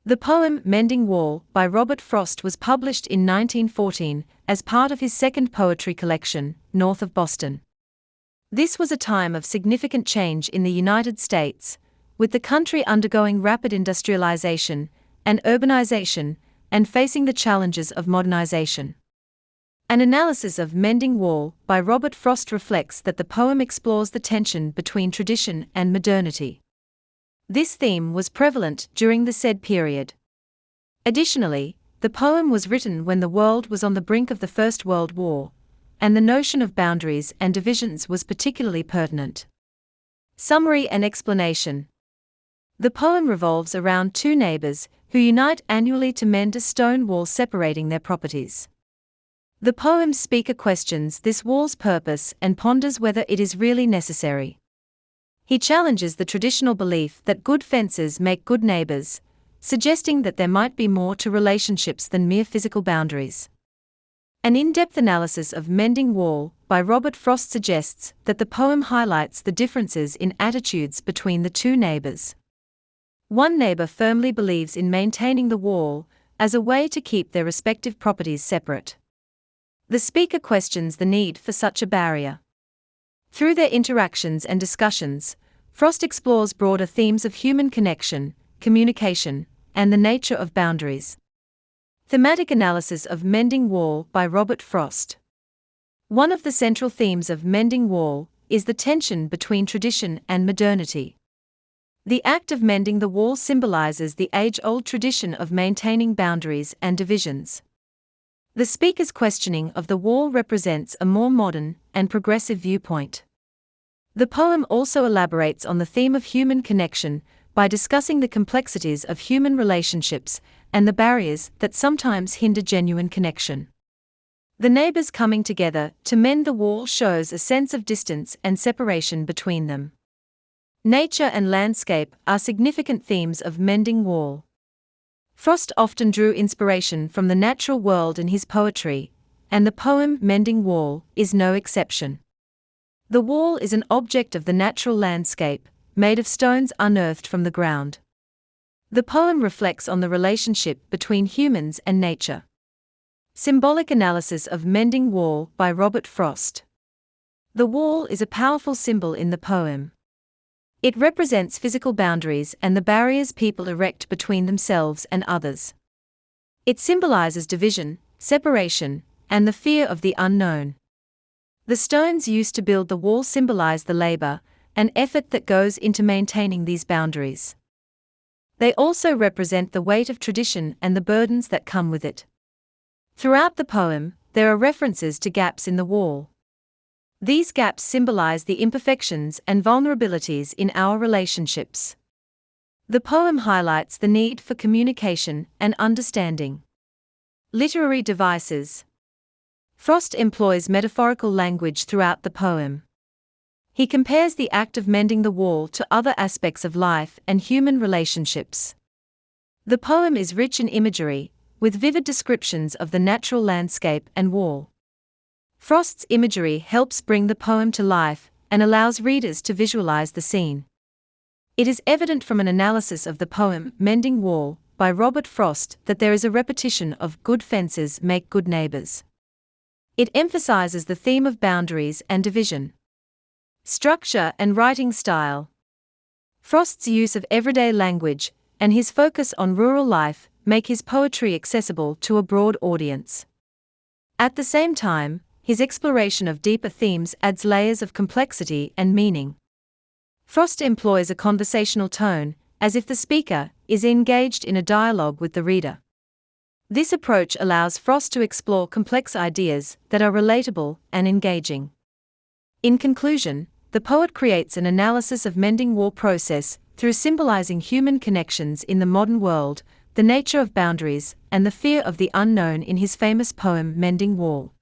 The poem Mending Wall by Robert Frost was published in 1914 as part of his second poetry collection, North of Boston. This was a time of significant change in the United States, with the country undergoing rapid industrialization and urbanization and facing the challenges of modernization. An analysis of Mending Wall by Robert Frost reflects that the poem explores the tension between tradition and modernity. This theme was prevalent during the said period. Additionally, the poem was written when the world was on the brink of the First World War, and the notion of boundaries and divisions was particularly pertinent. Summary and explanation. The poem revolves around two neighbours who unite annually to mend a stone wall separating their properties. The poem's speaker questions this wall's purpose and ponders whether it is really necessary. He challenges the traditional belief that good fences make good neighbours, suggesting that there might be more to relationships than mere physical boundaries. An in-depth analysis of Mending Wall by Robert Frost suggests that the poem highlights the differences in attitudes between the two neighbours. One neighbour firmly believes in maintaining the wall as a way to keep their respective properties separate. The speaker questions the need for such a barrier. Through their interactions and discussions, Frost explores broader themes of human connection, communication, and the nature of boundaries. Thematic analysis of Mending Wall by Robert Frost. One of the central themes of Mending Wall is the tension between tradition and modernity. The act of mending the wall symbolizes the age-old tradition of maintaining boundaries and divisions. The speaker's questioning of the wall represents a more modern and progressive viewpoint. The poem also elaborates on the theme of human connection by discussing the complexities of human relationships and the barriers that sometimes hinder genuine connection. The neighbors coming together to mend the wall shows a sense of distance and separation between them. Nature and landscape are significant themes of Mending Wall. Frost often drew inspiration from the natural world in his poetry, and the poem Mending Wall is no exception. The wall is an object of the natural landscape, made of stones unearthed from the ground. The poem reflects on the relationship between humans and nature. Symbolic analysis of Mending Wall by Robert Frost. The wall is a powerful symbol in the poem. It represents physical boundaries and the barriers people erect between themselves and others. It symbolizes division, separation, and the fear of the unknown. The stones used to build the wall symbolize the labor and effort that goes into maintaining these boundaries. They also represent the weight of tradition and the burdens that come with it. Throughout the poem, there are references to gaps in the wall. These gaps symbolize the imperfections and vulnerabilities in our relationships. The poem highlights the need for communication and understanding. Literary devices. Frost employs metaphorical language throughout the poem. He compares the act of mending the wall to other aspects of life and human relationships. The poem is rich in imagery, with vivid descriptions of the natural landscape and wall. Frost's imagery helps bring the poem to life and allows readers to visualize the scene. It is evident from an analysis of the poem Mending Wall by Robert Frost that there is a repetition of good fences make good neighbors. It emphasizes the theme of boundaries and division. Structure and writing style. Frost's use of everyday language and his focus on rural life make his poetry accessible to a broad audience. At the same time, his exploration of deeper themes adds layers of complexity and meaning. Frost employs a conversational tone, as if the speaker is engaged in a dialogue with the reader. This approach allows Frost to explore complex ideas that are relatable and engaging. In conclusion, the poet creates an analysis of Mending Wall process through symbolizing human connections in the modern world, the nature of boundaries, and the fear of the unknown in his famous poem Mending Wall.